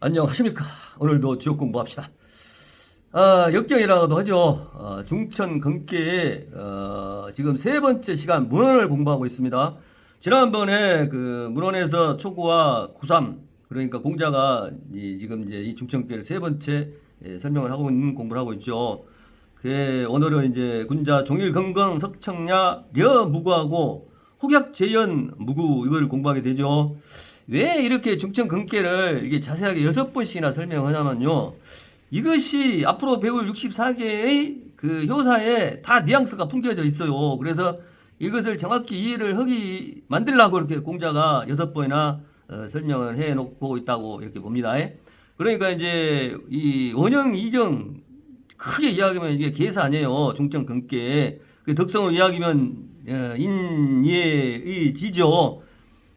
안녕하십니까. 오늘도 지역 공부합시다. 역경이라고도 하죠. 중천 건계에 지금 세 번째 시간 문헌을 공부하고 있습니다. 지난번에 그 문헌에서 초구와 구삼, 그러니까 공자가 지금 이제 이 중천계를 세 번째 설명을 하고 있는 공부를 하고 있죠. 오늘은 이제 군자 종일건강 석청야 려 무구하고 혹약재연 무구 이걸 공부하게 되죠. 왜 이렇게 중천근계를 이게 자세하게 6번씩이나 설명하냐면요. 이것이 앞으로 배울 64개의 그 효사에 다 뉘앙스가 풍겨져 있어요. 그래서 이것을 정확히 이해를 하기 만들려고 이렇게 공자가 6번이나 설명을 해 놓고 있다고 이렇게 봅니다. 그러니까 이제 이 원형 이정 크게 이야기하면 이게 계사 아니에요. 중천근계. 그 덕성을 이야기하면 인예의 지죠.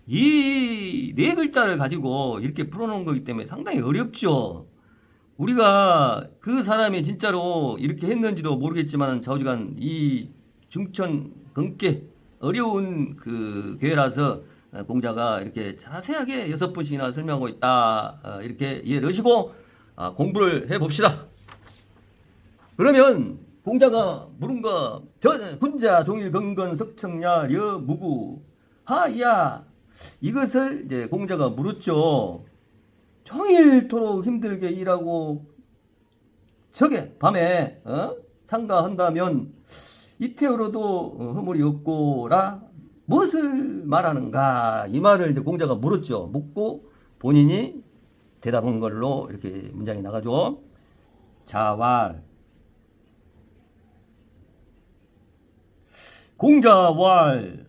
이 네 글자를 가지고 이렇게 풀어놓은 거기 때문에 상당히 어렵죠. 우리가 그 사람이 진짜로 이렇게 했는지도 모르겠지만 좌우지간 이 중천 건계 어려운 그 괴라서 공자가 이렇게 자세하게 6번씩이나 설명하고 있다. 이렇게 이해를 하시고 공부를 해봅시다. 그러면 공자가 물은가 군자 종일 건건 석청야 려 무구 하야 이것을 이제 공자가 물었죠. 종일토록 힘들게 일하고 저게 밤에 참가한다면 이태우로도 허물이 없고라 무엇을 말하는가 이 말을 이제 공자가 물었죠. 묻고 본인이 대답한 걸로 이렇게 문장이 나가죠. 자왈 공자왈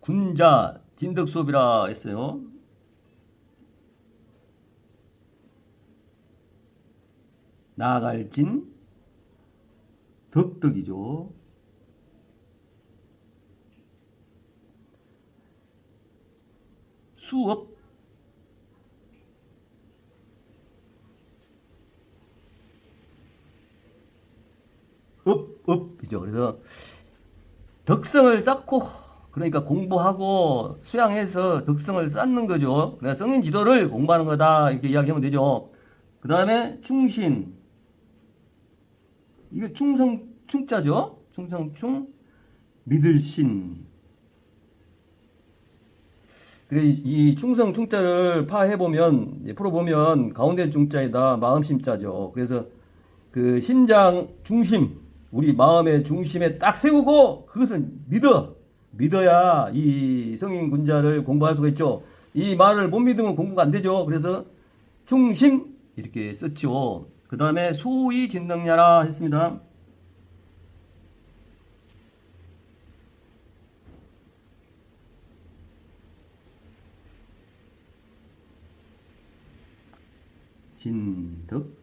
군자 진덕수업이라 했어요. 나아갈 진 덕덕이죠. 수업 업이죠. 그래서 덕성을 쌓고 그러니까 공부하고 수양해서 덕성을 쌓는 거죠. 그래서 성인 지도를 공부하는 거다 이렇게 이야기하면 되죠. 그 다음에 충신 이게 충성 충자죠. 충성충 믿을 신. 그래 이 충성 충자를 파해 보면 풀어 보면 가운데 중자에다 마음 심자죠. 그래서 그 심장 중심 우리 마음의 중심에 딱 세우고 그것을 믿어야 이 성인 군자를 공부할 수가 있죠. 이 말을 못 믿으면 공부가 안 되죠. 그래서 중심 이렇게 썼죠. 그 다음에 소위 진능야라 했습니다. 진덕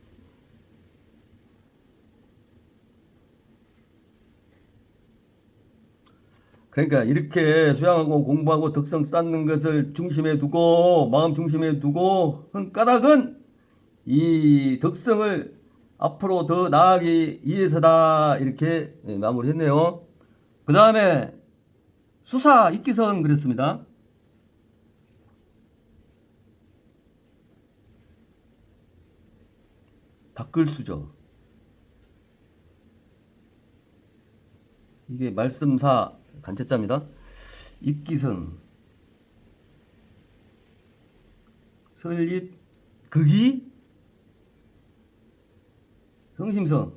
그러니까 이렇게 수양하고 공부하고 덕성 쌓는 것을 중심에 두고 마음 중심에 두고 한 까닭은 이 덕성을 앞으로 더 나아가기 위해서다 이렇게 마무리했네요. 그 다음에 수사 이기성 그랬습니다. 닦을수죠. 이게 말씀사 간체자입니다. 이기성 설립 극이 성심성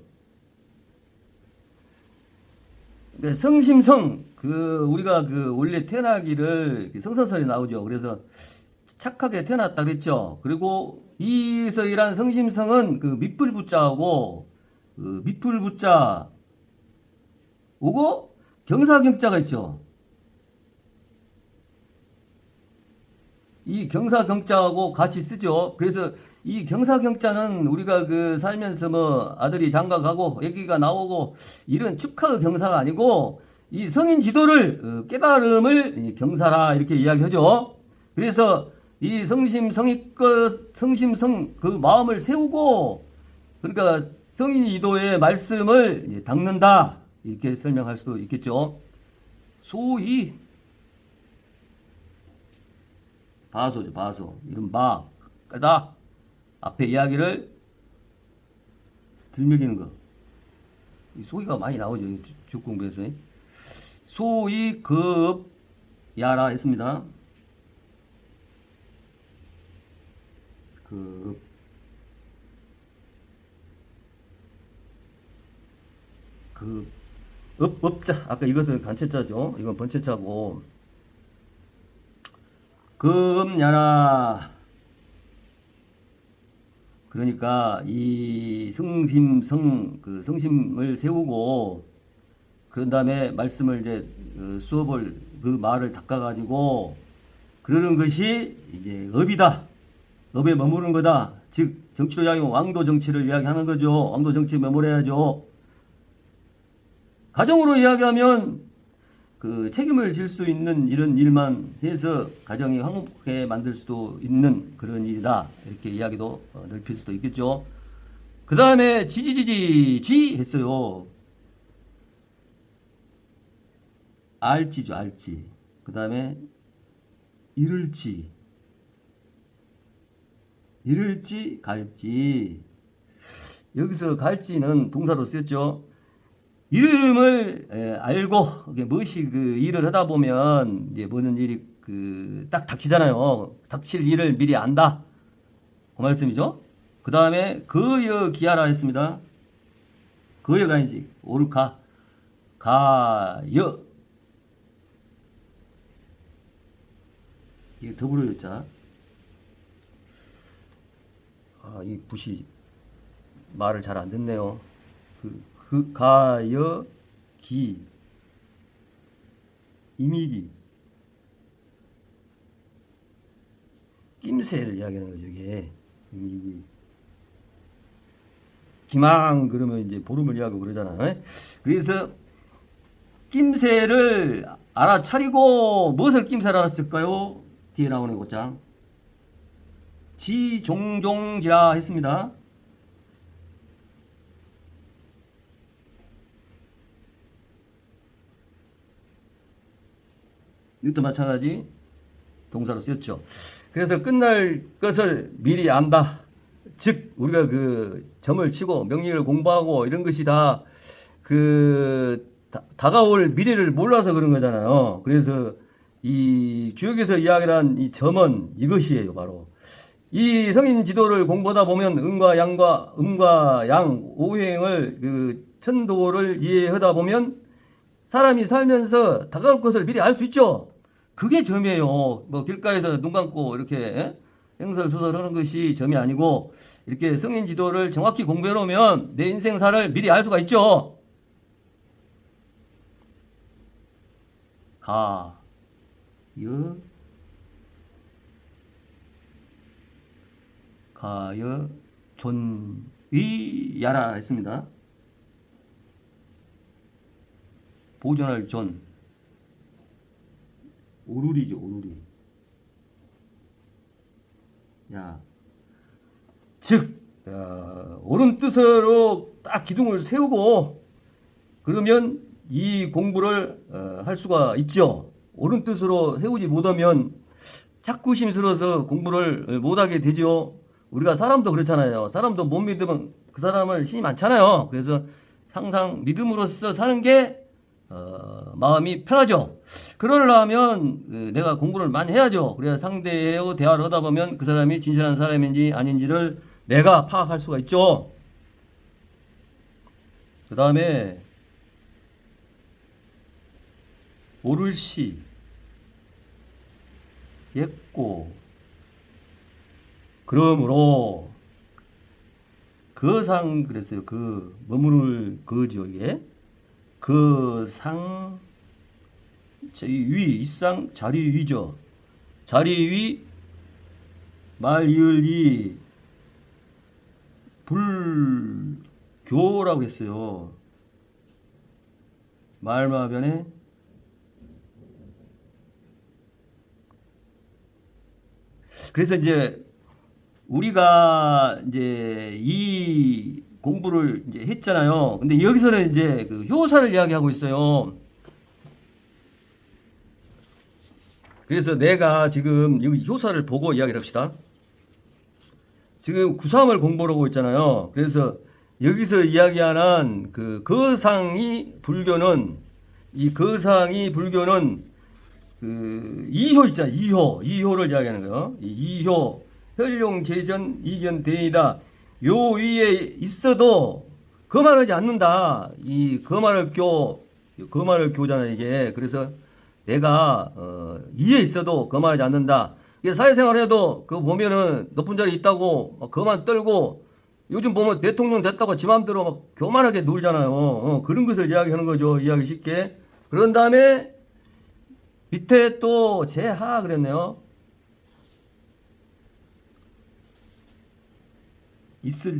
성심성 그 우리가 그 원래 태어나기를 성선설이 나오죠. 그래서 착하게 태어났다 그랬죠. 그리고 이서이란 성심성은 그 밑불부자하고 그 밑불부자 오고 경사경자가 있죠. 이 경사경자하고 같이 쓰죠. 그래서 이 경사경자는 우리가 그 살면서 뭐 아들이 장가가고 애기가 나오고 이런 축하의 경사가 아니고 이 성인 지도를 깨달음을 경사라 이렇게 이야기하죠. 그래서 이 성심성 그 마음을 세우고 그러니까 성인 지도의 말씀을 닦는다 이렇게 설명할 수도 있겠죠. 소위 바소죠, 바소. 이런 바, 까닥. 앞에 이야기를 들먹이는 거. 이 소위가 많이 나오죠, 주공부에서. 소위 급 야라 했습니다. 급 업자. 아까 이것은 간체자죠. 이건 번체자고. 급야라. 그러니까 이 성심을 세우고 그런 다음에 말씀을 이제 수업을 그 말을 닦아가지고 그러는 것이 이제 업이다. 업에 머무르는 거다. 즉 정치도 이야기하면 왕도 정치를 이야기하는 거죠. 왕도 정치에 머무러야죠. 가정으로 이야기하면 그 책임을 질 수 있는 이런 일만 해서 가정이 화목하게 만들 수도 있는 그런 일이다. 이렇게 이야기도 넓힐 수도 있겠죠. 그 다음에 지지지지 했어요. 알지죠, 알지. 그 다음에 이를지, 갈지. 여기서 갈지는 동사로 쓰였죠. 이름을 알고 무엇이 그 일을 하다 보면 이제 뭐는 일이 그 딱 닥치잖아요. 닥칠 일을 미리 안다. 그 말씀이죠. 그 다음에 거여 기하라 했습니다. 거여가 아니지. 오르카 가여. 이게 더불어 요자. 이 붓이 말을 잘 안 듣네요. 가여 기 이미기 낌새를 이야기하는 거죠. 이게 이미기 기망 그러면 이제 보름을 이야기하고 그러잖아요. 그래서 낌새를 알아차리고 무엇을 낌새를 알았을까요? 뒤에 나오는 곧장 지종종지라 했습니다. 이것도 마찬가지 동사로 쓰였죠. 그래서 끝날 것을 미리 안다. 즉 우리가 그 점을 치고 명리를 공부하고 이런 것이 다 다가올 미래를 몰라서 그런 거잖아요. 그래서 이 주역에서 이야기한 이 점은 이것이에요. 바로 이 성인 지도를 공부하다 보면 음과 양 오행을 그 천도를 이해하다 보면 사람이 살면서 다가올 것을 미리 알 수 있죠. 그게 점이에요. 뭐 길가에서 눈 감고 이렇게 행설수설하는 것이 점이 아니고 이렇게 성인 지도를 정확히 공부해 놓으면 내 인생사를 미리 알 수가 있죠. 가여 존의야라 했습니다. 보존할 존 오루리죠. 오루리. 야, 즉 옳은 뜻으로 딱 기둥을 세우고 그러면 이 공부를 할 수가 있죠. 옳은 뜻으로 세우지 못하면 자꾸 심스러워서 공부를 못하게 되죠. 우리가 사람도 그렇잖아요. 사람도 못 믿으면 그 사람을 신이 많잖아요. 그래서 항상 믿음으로써 사는 게 마음이 편하죠. 그러려면 내가 공부를 많이 해야죠. 그래야 상대하고 대화를 하다 보면 그 사람이 진실한 사람인지 아닌지를 내가 파악할 수가 있죠. 그 다음에 오를시 예고 그러므로 거상 그랬어요. 그 머무를 거죠. 이게 거상 위 이상 자리 위죠. 자리 위 말 이을 이 불교라고 했어요. 말마변에 그래서 이제 우리가 이제 이 공부를 이제 했잖아요. 근데 여기서는 이제 그 효사를 이야기하고 있어요. 그래서 내가 지금 여기 효사를 보고 이야기를 합시다. 지금 구3을 공부를 하고 있잖아요. 그래서 여기서 이야기하는 그 거상이 불교는 이 거상이 불교는 그 이효 있잖아. 이효를 이야기하는 거예요. 이 이효 혈룡제전 이견대이다. 요 위에 있어도 거만하지 않는다. 이 거만을 교잖아 이게. 그래서 내가 위에 있어도 거만하지 않는다. 이게 사회생활해도 그 보면은 높은 자리 있다고 막 거만 떨고 요즘 보면 대통령 됐다고 지 맘대로 막 교만하게 놀잖아요. 그런 것을 이야기하는 거죠. 이야기 쉽게. 그런 다음에 밑에 또 제하 그랬네요. 있을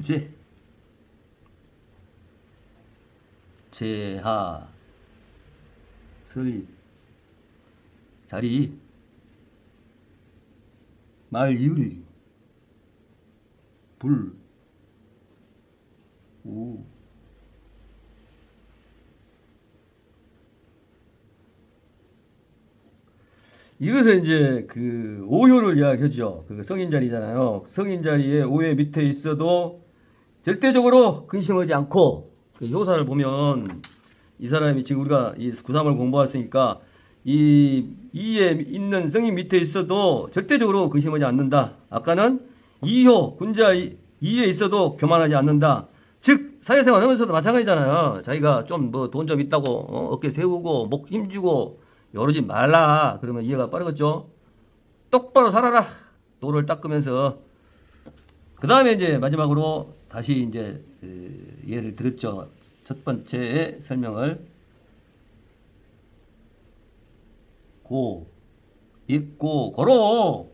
제하 설립 자리 말 이을 불 우 이것은 이제 그 오효를 이야기하죠. 그 성인 자리잖아요. 성인 자리에 오해 밑에 있어도 절대적으로 근심하지 않고 그 효사를 보면 이 사람이 지금 우리가 이 구3을 공부했으니까 이 이에 있는 성인 밑에 있어도 절대적으로 근심하지 않는다. 아까는 이효 군자 이에 있어도 교만하지 않는다. 즉 사회생활 하면서도 마찬가지잖아요. 자기가 좀 뭐 돈 좀 있다고 어깨 세우고 목 힘주고 이러지 말라. 그러면 이해가 빠르겠죠. 똑바로 살아라. 노를 닦으면서 그 다음에 이제 마지막으로 다시 이제 예를 들었죠. 첫 번째 설명을 있고 고로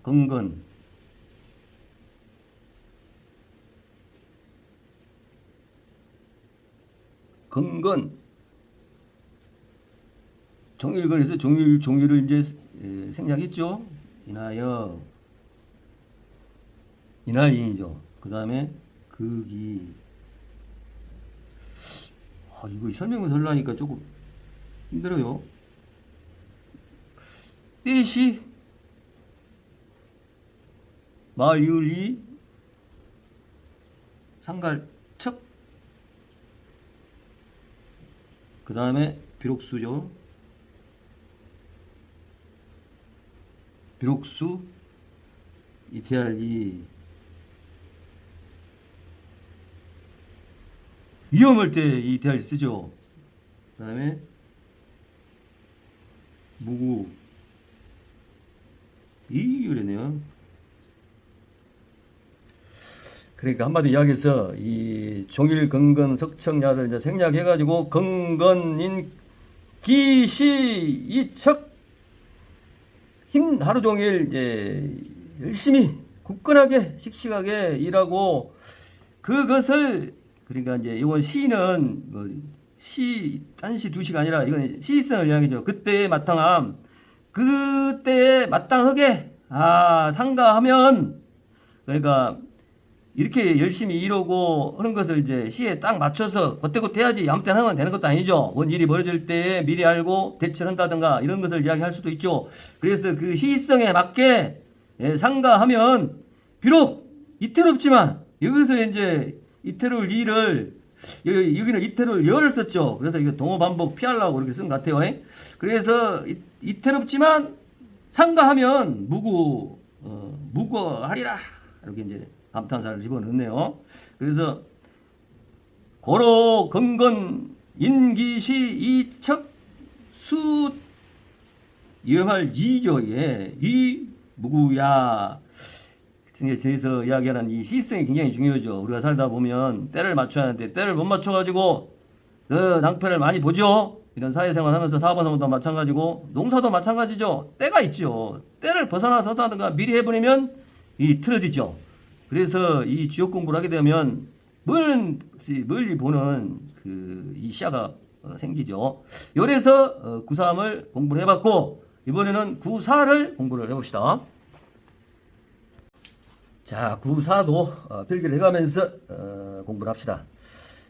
근근 종일거리에서 종일을 이제 생략했죠. 이날인이죠. 그 다음에 극이 이거 설명을 하려니까 조금 힘들어요. 띠시 말유리 상갈척 그 다음에 비록수죠. 비록수 이태알이 위험할 때 이태알이 쓰죠. 그 다음에 무구 이래네요. 그러니까 한마디 이야기해서 이 종일 근근 석청야를 이제 생략해가지고 근근인 기시 이척 힘 하루 종일 이제 열심히 굳건하게 씩씩하게 일하고 그것을 그러니까 이제 이건 시는 뭐 딴시 두시가 아니라 이건 시성을 이야기죠. 그때의 마땅함 그때에 마땅하게 상가하면 그러니까 이렇게 열심히 일하고 하는 것을 이제 시에 딱 맞춰서 그때그때 해야지 아무 때나 하면 되는 것도 아니죠. 뭔 일이 벌어질 때 미리 알고 대처를 한다든가 이런 것을 이야기할 수도 있죠. 그래서 그 시성에 맞게 상가하면 비록 이태롭지만 여기서 이제 이태로울 이를 여기는 이태로울 여를 썼죠. 그래서 이거 동어 반복 피하려고 이렇게 쓴 것 같아요. 그래서 이태롭지만 상가하면 무고하리라 이렇게 이제 감탄사를 집어넣네요. 그래서 고로 건건 인기시 이척 수 위험할 이죠. 이 무구야. 제에서 이야기하는 이 시성이 굉장히 중요하죠. 우리가 살다 보면 때를 맞춰야 하는데 때를 못 맞춰가지고 낭패를 많이 보죠. 이런 사회생활 하면서 사업하면서도 마찬가지고 농사도 마찬가지죠. 때가 있죠. 때를 벗어나서 하다든가 미리 해버리면 이 틀어지죠. 그래서 이 지역 공부를 하게 되면 멀리 보는 이 시야가 생기죠. 요래서 구3을 공부를 해봤고 이번에는 구4를 공부를 해봅시다. 자, 구4도 필기를 해가면서 공부를 합시다.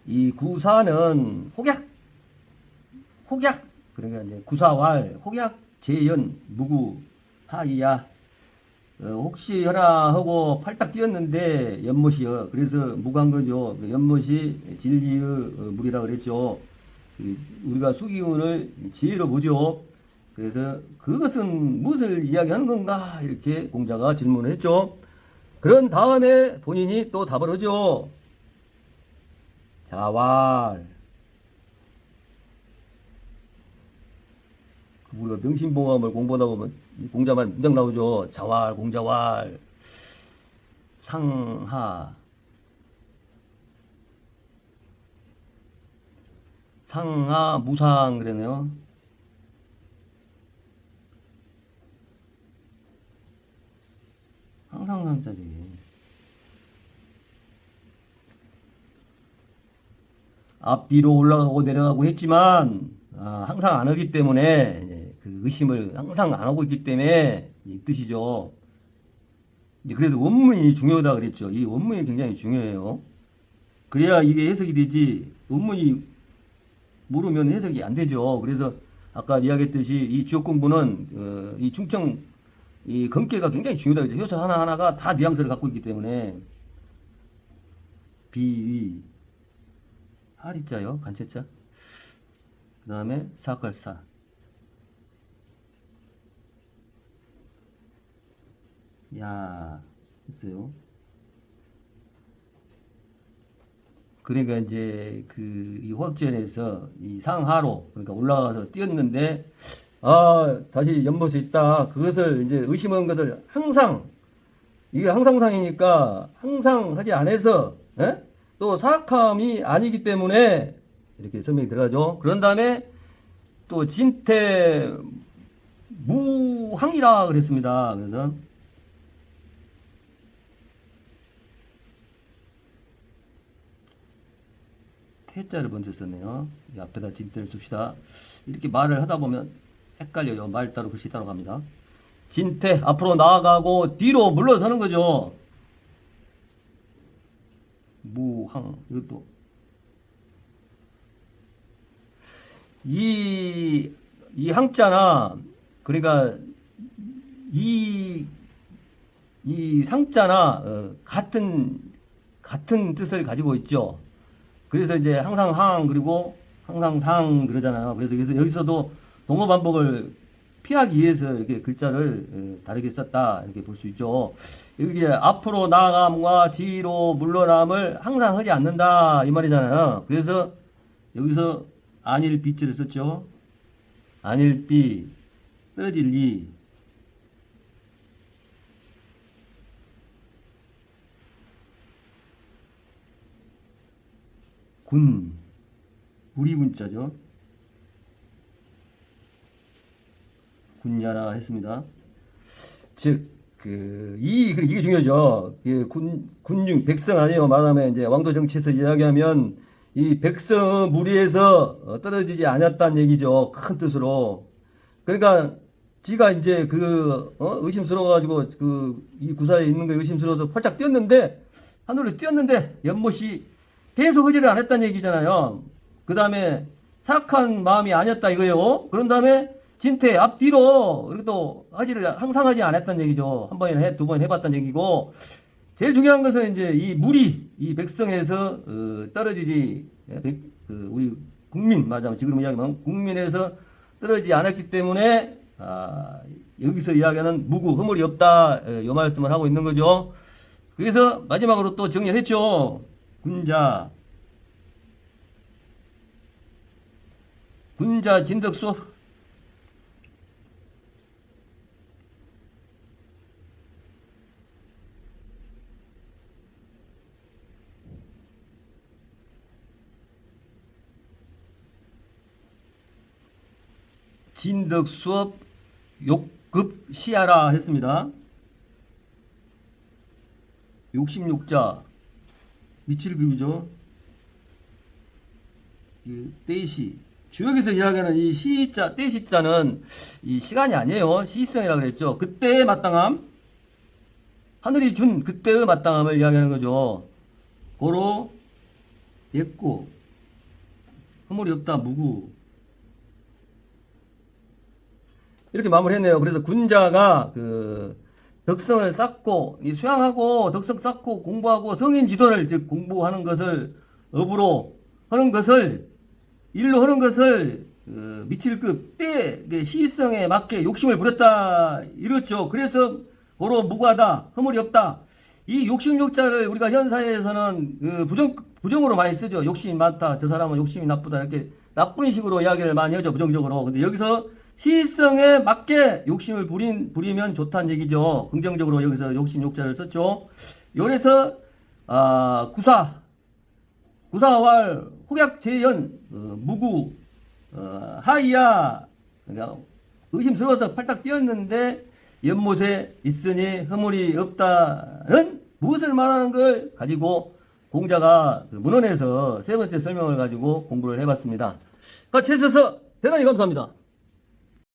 이 구4는 혹약 그러니까 이제 구사왈 혹약 재연, 무구, 하이야. 혹시 하나 하고 팔딱 뛰었는데 연못이요. 그래서 무간 거죠. 연못이 진리의 물이라 그랬죠. 우리가 수기운을 지혜로 보죠. 그래서 그것은 무엇을 이야기하는 건가? 이렇게 공자가 질문을 했죠. 그런 다음에 본인이 또 답을 하죠. 자왈. 우리가 명심보감을 공부하다 보면 이 공자만 문장 나오죠. 자왈, 공자왈, 상하, 상하, 무상 그러네요. 항상 상자지. 앞뒤로 올라가고 내려가고 했지만 항상 안 하기 때문에 그 의심을 항상 안 하고 있기 때문에 이 뜻이죠. 이제 그래서 원문이 중요하다 그랬죠. 이 원문이 굉장히 중요해요. 그래야 이게 해석이 되지. 원문이 모르면 해석이 안 되죠. 그래서 아까 이야기했듯이 이 지역 공부는 이 충청 이 건계가 굉장히 중요하다 그랬죠. 효소 하나하나가 다 뉘앙스를 갖고 있기 때문에 비위 하리자요. 간체자. 그 다음에 사걸사. 야, 있어요. 그러니까 이제 이 호학전에서 이 상하로 그러니까 올라가서 뛰었는데 다시 연못에 있다. 그것을 이제 의심한 것을 항상 이게 항상상이니까 항상 하지 않아서 또 사악함이 아니기 때문에 이렇게 설명이 들어가죠. 그런 다음에 또 진태 무항이라 그랬습니다. 그래서 태자를 먼저 썼네요. 이 앞에다 진태를 씁시다. 이렇게 말을 하다 보면 헷갈려요. 말 따로 글씨 따로 갑니다. 진태 앞으로 나아가고 뒤로 물러서는 거죠. 무항 이것도 이 항자나 그러니까 이 상자나 같은 뜻을 가지고 있죠. 그래서 이제 항상 항 그리고 항상 상 그러잖아요. 그래서 여기서도 동어 반복을 피하기 위해서 이렇게 글자를 다르게 썼다 이렇게 볼 수 있죠. 여기 앞으로 나아감과 뒤로 물러남을 항상 하지 않는다 이 말이잖아요. 그래서 여기서 안일비자를 썼죠. 안일비 떨어질 리 군 우리 군자죠. 군야라 했습니다. 즉, 이게 중요하죠. 군중, 백성 아니에요. 말하면 이제 왕도 정치에서 이야기하면 이 백성 무리에서 떨어지지 않았다는 얘기죠. 큰 뜻으로. 그러니까 지가 이제 의심스러워가지고 이 구사에 있는 거 의심스러워서 활짝 뛰었는데, 하늘로 뛰었는데 연못이 계속 흐지를 안 했다는 얘기잖아요. 그 다음에 사악한 마음이 아니었다 이거예요. 그런 다음에 진퇴 앞뒤로 이렇게 또 하지를 항상 하지 않았다는 얘기죠. 한 번이나 두 번 해봤다는 얘기고 제일 중요한 것은 이제 이 무리 이 백성에서 떨어지지 우리 국민 말하자면 지금 이야기하면 국민에서 떨어지지 않았기 때문에 여기서 이야기하는 무구 허물이 없다 이 말씀을 하고 있는 거죠. 그래서 마지막으로 또 정리를 했죠. 군자 진덕수 진덕수업 욕급 시하라 했습니다. 66자 미칠급이죠. 떼시 주역에서 이야기하는 이 시자 떼시자는 이 시간이 아니에요. 시성이라 그랬죠. 그때의 마땅함 하늘이 준 그때의 마땅함을 이야기하는 거죠. 고로 예고 허물이 없다 무구 이렇게 마무리했네요. 그래서 군자가 그 덕성을 쌓고 이 수양하고 덕성 쌓고 공부하고 성인 지도를 즉 공부하는 것을 업으로 하는 것을 일로 하는 것을 미칠급 때 시성에 맞게 욕심을 부렸다 이렇죠. 그래서 고로 무고하다 허물이 없다. 이 욕심욕자를 우리가 현 사회에서는 부정으로 많이 쓰죠. 욕심이 많다. 저 사람은 욕심이 나쁘다. 이렇게 나쁜 식으로 이야기를 많이 하죠. 부정적으로. 근데 여기서 시성에 맞게 욕심을 부리면 좋다는 얘기죠. 긍정적으로 여기서 욕심욕자를 썼죠. 요래서 구사왈 혹약재연 무구 하이야 그러니까 의심스러워서 팔딱 뛰었는데 연못에 있으니 허물이 없다는 무엇을 말하는 걸 가지고 공자가 그 문헌에서 세 번째 설명을 가지고 공부를 해봤습니다. 같이 해주셔서 대단히 감사합니다.